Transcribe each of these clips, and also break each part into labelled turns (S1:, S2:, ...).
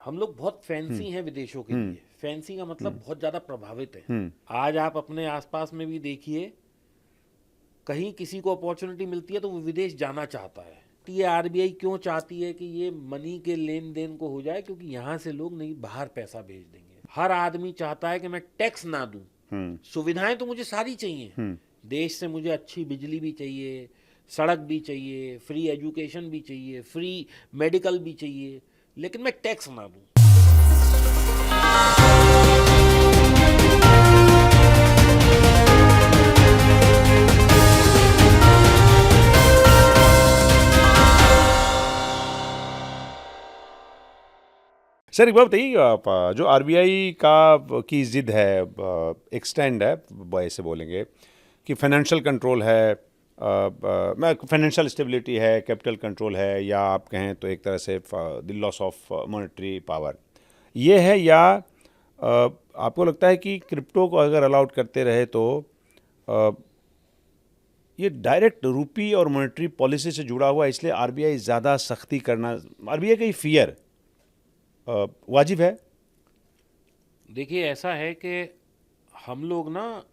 S1: हम लोग बहुत फैंसी हैं विदेशों के लिए। फैंसी का मतलब बहुत ज़्यादा प्रभावित है। आज आप अपने आसपास में भी देखिए, कहीं किसी को अपॉर्चुनिटी मिलती है तो वो विदेश जाना चाहता है। तो ये आरबीआई क्यों चाहती है कि ये मनी के लेन देन को हो जाए? क्योंकि यहाँ से लोग नहीं बाहर पैसा भेज देंगे। हर आदमी चाहता है कि मैं टैक्स ना दूं। सुविधाएं तो मुझे सारी चाहिए। देश से मुझे अच्छी बिजली भी चाहिए, सड़क भी चाहिए, फ्री एजुकेशन भी चाहिए, फ्री मेडिकल भी चाहिए, लेकिन मैं टैक्स ना दूं।
S2: सर एक बात बताइए, आप जो आरबीआई का की जिद है, एक स्टैंड है, ऐसे बोलेंगे कि फाइनेंशियल कंट्रोल है, फाइनेंशियल स्टेबिलिटी है, कैपिटल कंट्रोल है, या आप कहें तो एक तरह से the loss of monetary power, ये है, या आपको लगता है कि क्रिप्टो को अगर अलाउड करते रहे तो अ, ये डायरेक्ट रूपी और मॉनेटरी पॉलिसी से जुड़ा हुआ है, इसलिए आरबीआई ज़्यादा सख्ती करना, आरबीआई का ये फियर वाजिब है?
S1: देखिए, ऐसा है कि हम लोग ना,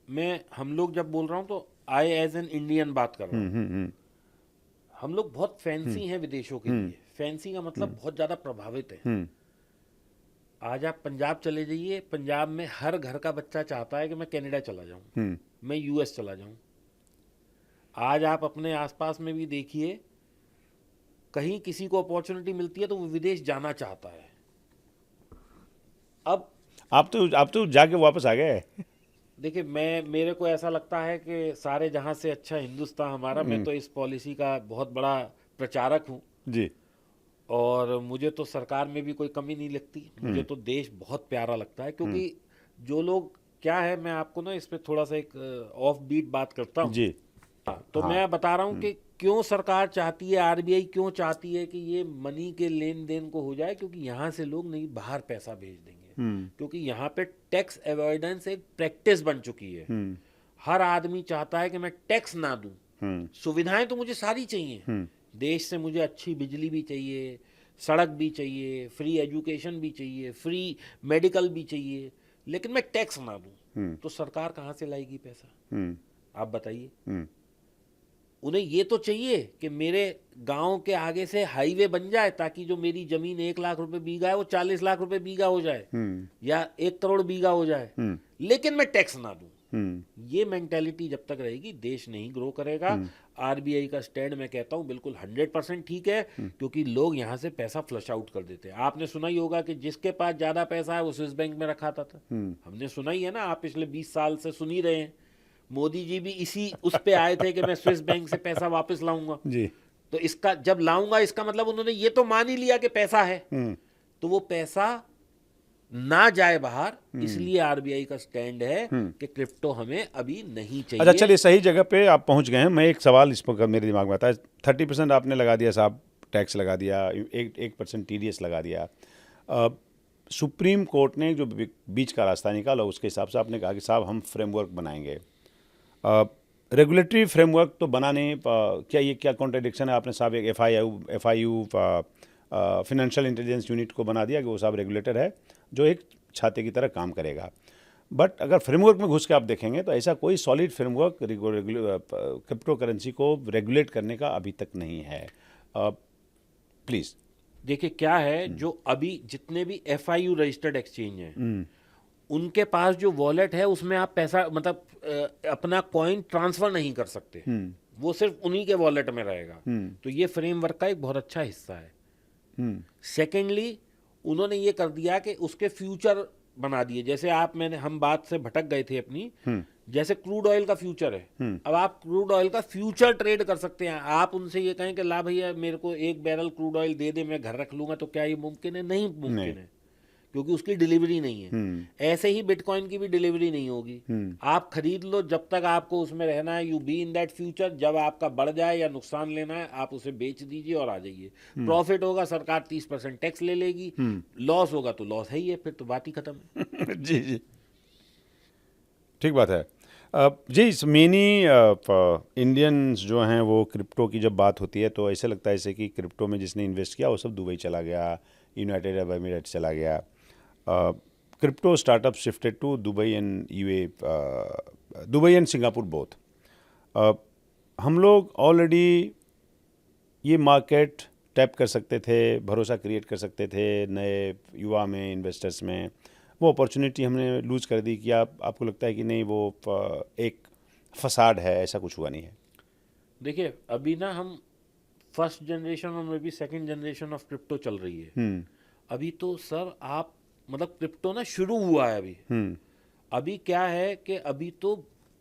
S1: मैं हम लोग जब बोल रहा हूँ तो आई एज एन इंडियन बात कर रहा हूँ। हम लोग बहुत फैंसी हैं विदेशों के लिए। फैंसी का मतलब बहुत ज़्यादा प्रभावित है। आज आप पंजाब चले जाइए, पंजाब में हर घर का बच्चा चाहता है कि मैं कनाडा चला जाऊं, मैं यूएस चला जाऊं। आज आप अपने आसपास में भी देखिए, कहीं किसी को अपॉर्चुनिटी मिलती है तो वो विदेश जाना चाहता है। अब
S2: आप तो जाके वापस आ गए।
S1: देखिए, मेरे को ऐसा लगता है कि सारे जहां से अच्छा हिंदुस्तान हमारा। मैं तो इस पॉलिसी का बहुत बड़ा प्रचारक हूं,
S2: जी।
S1: और मुझे तो सरकार में भी कोई कमी नहीं लगती। मुझे तो देश बहुत प्यारा लगता है, क्योंकि जो लोग, क्या है, मैं आपको ना इस पे थोड़ा सा एक ऑफ बीट बात करता हूँ।
S2: जी।
S1: तो
S2: हाँ।
S1: मैं बता रहा हूँ कि क्यों सरकार चाहती है, आरबीआई क्यों चाहती है कि ये मनी के लेन देन को हो जाए? क्योंकि यहाँ से लोग नहीं बाहर पैसा भेज देंगे। क्योंकि यहाँ पे टैक्स अवॉइडेंस एक प्रैक्टिस बन चुकी है। हर आदमी चाहता है कि मैं टैक्स ना दूं। सुविधाएं तो मुझे सारी चाहिए। देश से मुझे अच्छी बिजली भी चाहिए, सड़क भी चाहिए, फ्री एजुकेशन भी चाहिए, फ्री मेडिकल भी चाहिए, लेकिन मैं टैक्स ना दूं। तो सरकार कहाँ से लाएगी पैसा? आप बताइए। उन्हें ये तो चाहिए कि मेरे गांव के आगे से हाईवे बन जाए, ताकि जो मेरी जमीन 1 लाख रुपए बीघा है वो 40 लाख रुपए बीघा हो जाए, या 1 करोड़ बीघा हो जाए, लेकिन मैं टैक्स ना दूं। ये मेंटेलिटी जब तक रहेगी, देश नहीं ग्रो करेगा। आरबीआई का स्टैंड, मैं कहता हूं, बिल्कुल 100% ठीक है, क्योंकि लोग यहां से पैसा फ्लश आउट कर देते हैं। आपने सुना ही होगा कि जिसके पास ज्यादा पैसा है वो स्विस बैंक में रखा था। हमने सुना ही है ना, आप पिछले 20 साल से सुन ही रहे हैं। मोदी जी भी इसी उस पे आए थे कि मैं स्विस बैंक से पैसा वापस लाऊंगा।
S2: जी।
S1: तो इसका जब लाऊंगा, इसका मतलब उन्होंने ये तो मान ही लिया कि पैसा है। तो वो पैसा ना जाए बाहर, इसलिए आरबीआई का स्टैंड है कि क्रिप्टो हमें अभी नहीं
S2: अच्छा,
S1: चाहिए।
S2: चलिए, सही जगह पे आप पहुंच गए हैं। मैं एक सवाल इस पर मेरे दिमाग में आता है। 30% आपने लगा दिया साहब, टैक्स लगा दिया, 1% टीडीएस लगा दिया। अ, सुप्रीम कोर्ट ने जो बीच का रास्ता निकाला, उसके हिसाब से आपने कहा कि साहब हम फ्रेमवर्क बनाएंगे। रेगुलेटरी फ्रेमवर्क तो बनाने, क्या कॉन्ट्रडिक्शन है? आपने साहब एक एफआईयू फाइनेंशियल इंटेलिजेंस यूनिट को बना दिया कि वो साहब रेगुलेटर है जो एक छाते की तरह काम करेगा। बट अगर फ्रेमवर्क में घुस के आप देखेंगे तो ऐसा कोई सॉलिड फ्रेमवर्क क्रिप्टो करेंसी को रेगुलेट करने का अभी तक नहीं है। प्लीज़।
S1: देखिए, क्या है, जो अभी जितने भी एफआईयू रजिस्टर्ड एक्सचेंज हैं, उनके पास जो वॉलेट है उसमें आप पैसा, मतलब अपना कॉइन ट्रांसफर नहीं कर सकते। वो सिर्फ उन्हीं के वॉलेट में रहेगा। तो ये फ्रेमवर्क का एक बहुत अच्छा हिस्सा है। सेकेंडली, उन्होंने ये कर दिया कि उसके फ्यूचर बना दिए। जैसे हम बात से भटक गए थे अपनी। जैसे क्रूड ऑयल का फ्यूचर है, अब आप क्रूड ऑयल का फ्यूचर ट्रेड कर सकते हैं। आप उनसे ये कहें कि ला भैया मेरे को 1 बैरल क्रूड ऑयल दे दे, मैं घर रख लूंगा, तो क्या ये मुमकिन है? नहीं मुमकिन है, क्योंकि उसकी डिलीवरी नहीं है। ऐसे ही बिटकॉइन की भी डिलीवरी नहीं होगी। आप खरीद लो, जब तक आपको उसमें रहना है, you be in that future. जब आपका बढ़ जाए या नुकसान लेना है, आप उसे बेच दीजिए और आ जाइए। प्रॉफिट होगा, सरकार 30% टैक्स ले लेगी। लॉस होगा तो लॉस है ही है, फिर तो बात ही खत्म है।
S2: जी जी, ठीक बात है। जी, मेनी इंडियंस जो हैं वो क्रिप्टो की जब बात होती है तो ऐसे लगता है जैसे कि क्रिप्टो में जिसने इन्वेस्ट किया वो सब दुबई चला गया, यूनाइटेड अरब एमिरेट चला गया, crypto startup shifted to Dubai and Dubai and Singapore both. हम लोग ऑलरेडी ये मार्केट टैप कर सकते थे, भरोसा क्रिएट कर सकते थे नए युवा में, इन्वेस्टर्स में। वो अपॉर्चुनिटी हमने लूज़ कर दी कि आपको लगता है कि नहीं वो एक फसाड है, ऐसा कुछ हुआ नहीं है?
S1: देखिए, अभी ना हम फर्स्ट जनरेशन और may be second generation of crypto चल रही है। अभी तो सर आप मतलब क्रिप्टो ना शुरू हुआ है अभी। अभी क्या है कि अभी तो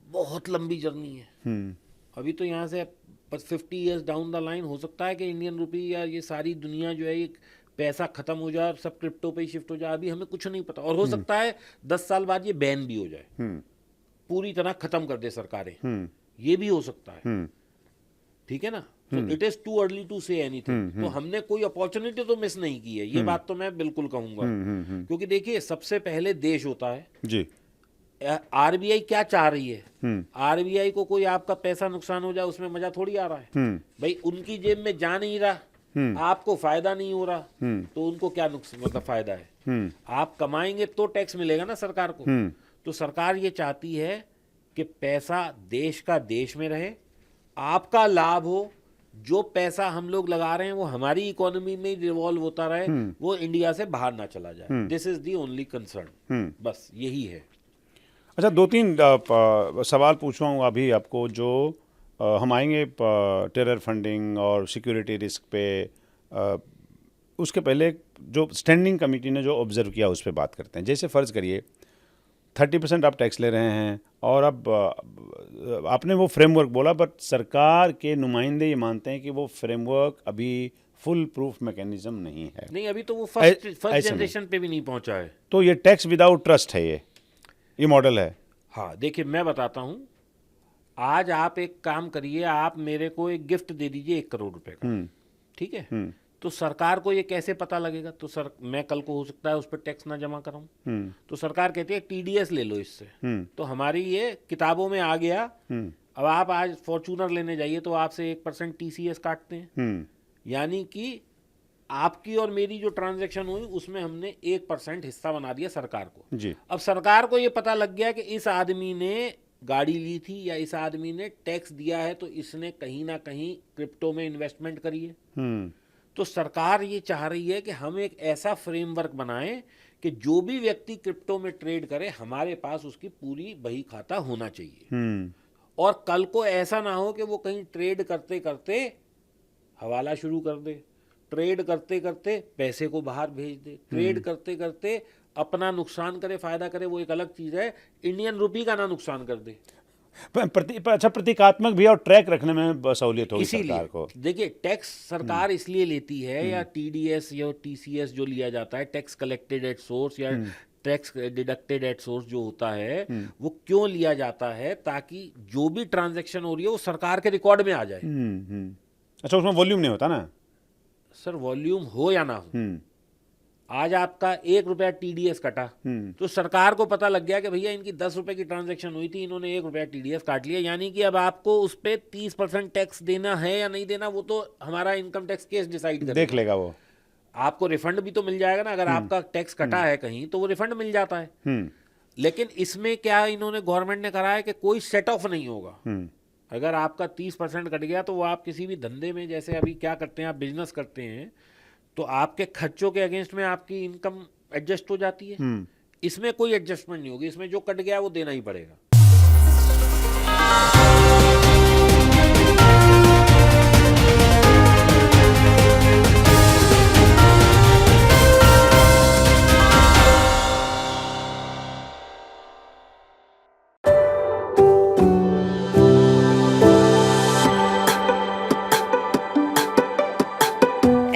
S1: बहुत लंबी जर्नी है। अभी तो यहाँ से 50 ईयर्स डाउन द लाइन हो सकता है कि इंडियन रुपी या ये सारी दुनिया जो है ये पैसा खत्म हो जाए और सब क्रिप्टो पे ही शिफ्ट हो जाए। अभी हमें कुछ नहीं पता, और हो सकता है 10 साल बाद ये बैन भी हो जाए, पूरी तरह खत्म कर दे सरकारें, ये भी हो सकता है। ठीक है ना? तो it is too early to say anything. तो हमने कोई अपॉर्चुनिटी तो मिस नहीं की है, ये बात तो मैं बिल्कुल कहूंगा। क्योंकि देखिए, सबसे पहले देश होता है जी। आरबीआई क्या चाह रही है? आरबीआई को कोई आपका पैसा नुकसान हो जाए उसमें मजा थोड़ी आ रहा है। भाई उनकी जेब में जा नहीं रहा, आपको फायदा नहीं हो रहा, तो उनको क्या नुकसान मतलब फायदा है? आप कमाएंगे तो टैक्स मिलेगा ना सरकार को। तो सरकार ये चाहती है कि पैसा देश का देश में रहे, आपका लाभ हो, जो पैसा हम लोग लगा रहे हैं वो हमारी इकोनॉमी में रिवॉल्व होता रहे, वो इंडिया से बाहर ना चला जाए। This is the only concern, बस यही है।
S2: अच्छा, 2-3 सवाल पूछूंगा अभी आपको, जो हम आएंगे टेरर फंडिंग और सिक्योरिटी रिस्क पे। उसके पहले जो स्टैंडिंग कमेटी ने जो ऑब्जर्व किया उस पर बात करते हैं। जैसे फ़र्ज़ करिए 30% आप टैक्स ले रहे हैं और अब आपने वो फ्रेमवर्क बोला, बट सरकार के नुमाइंदे ये मानते हैं कि वो फ्रेमवर्क अभी फुल प्रूफ मैकेनिज्म नहीं है।
S1: नहीं, अभी तो वो फर्स्ट जनरेशन पे भी नहीं पहुंचा है।
S2: तो ये टैक्स विदाउट ट्रस्ट है, ये मॉडल है।
S1: हाँ, देखिए मैं बताता हूँ। आज आप एक काम करिए, आप मेरे को एक गिफ्ट दे दीजिए 1 करोड़ रुपए का, ठीक है? तो सरकार को ये कैसे पता लगेगा? तो सर मैं कल को हो सकता है उस पर टैक्स ना जमा कराऊं, तो सरकार कहती है TDS ले लो इससे। तो हमारी ये किताबों में आ गया। अब आप आज फॉर्चूनर लेने जाइए तो आपसे 1% TCS काटते हैं, यानी कि आपकी और मेरी जो ट्रांजैक्शन हुई उसमें हमने 1% हिस्सा बना दिया सरकार को जी। अब सरकार को ये पता लग गया कि इस आदमी ने गाड़ी ली थी या इस आदमी ने टैक्स दिया है, तो इसने कहीं ना कहीं क्रिप्टो में इन्वेस्टमेंट करी है। तो सरकार ये चाह रही है कि हम एक ऐसा फ्रेमवर्क बनाएं कि जो भी व्यक्ति क्रिप्टो में ट्रेड करे, हमारे पास उसकी पूरी बही खाता होना चाहिए। और कल को ऐसा ना हो कि वो कहीं ट्रेड करते करते हवाला शुरू कर दे, ट्रेड करते करते पैसे को बाहर भेज दे, ट्रेड करते करते अपना नुकसान करे, फायदा करे, वो एक अलग चीज है। इंडियन रुपी का ना नुकसान कर दे।
S2: अच्छा, प्रतीकात्मक भी और ट्रैक रखने में सहूलियत होगी सरकार को।
S1: देखिए, टैक्स सरकार इसलिए लेती है, या TDS या TCS जो लिया जाता है, टैक्स कलेक्टेड एट सोर्स या टैक्स डिडक्टेड एट सोर्स जो होता है, वो क्यों लिया जाता है? ताकि जो भी ट्रांजैक्शन हो रही है वो सरकार के रिकॉर्ड में आ जाए।
S2: अच्छा, उसमें वॉल्यूम नहीं होता ना
S1: सर? वॉल्यूम हो या ना हो, आज आपका 1 रुपया TDS कटा, तो सरकार को पता लग गया कि भैया इनकी 10 रुपए की ट्रांजैक्शन हुई थी, इन्होंने 1 रुपया TDS काट लिया, यानी कि अब आपको उस पर 30% टैक्स देना है या नहीं देना, वो तो हमारा इनकम टैक्स केस डिसाइड करेगा,
S2: देख लेगा वो।
S1: आपको रिफंड भी तो मिल जाएगा ना, अगर आपका टैक्स कटा है कहीं तो वो रिफंड मिल जाता है। लेकिन इसमें क्या इन्होंने गवर्नमेंट ने करा है कि कोई सेट ऑफ नहीं होगा। अगर आपका 30% कट गया तो वो आप किसी भी धंधे में, जैसे अभी क्या करते हैं, आप बिजनेस करते हैं तो आपके खर्चों के अगेंस्ट में आपकी इनकम एडजस्ट हो जाती है। इसमें कोई एडजस्टमेंट नहीं होगी, इसमें जो कट गया वो देना ही पड़ेगा।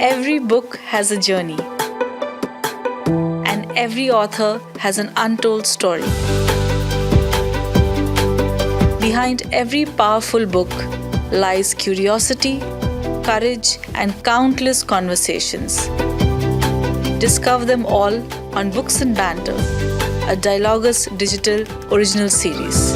S3: Every book has a journey, and every author has an untold story. Behind every powerful book lies curiosity, courage, and countless conversations. Discover them all on Books and Banter, a Dialogus Digital original series.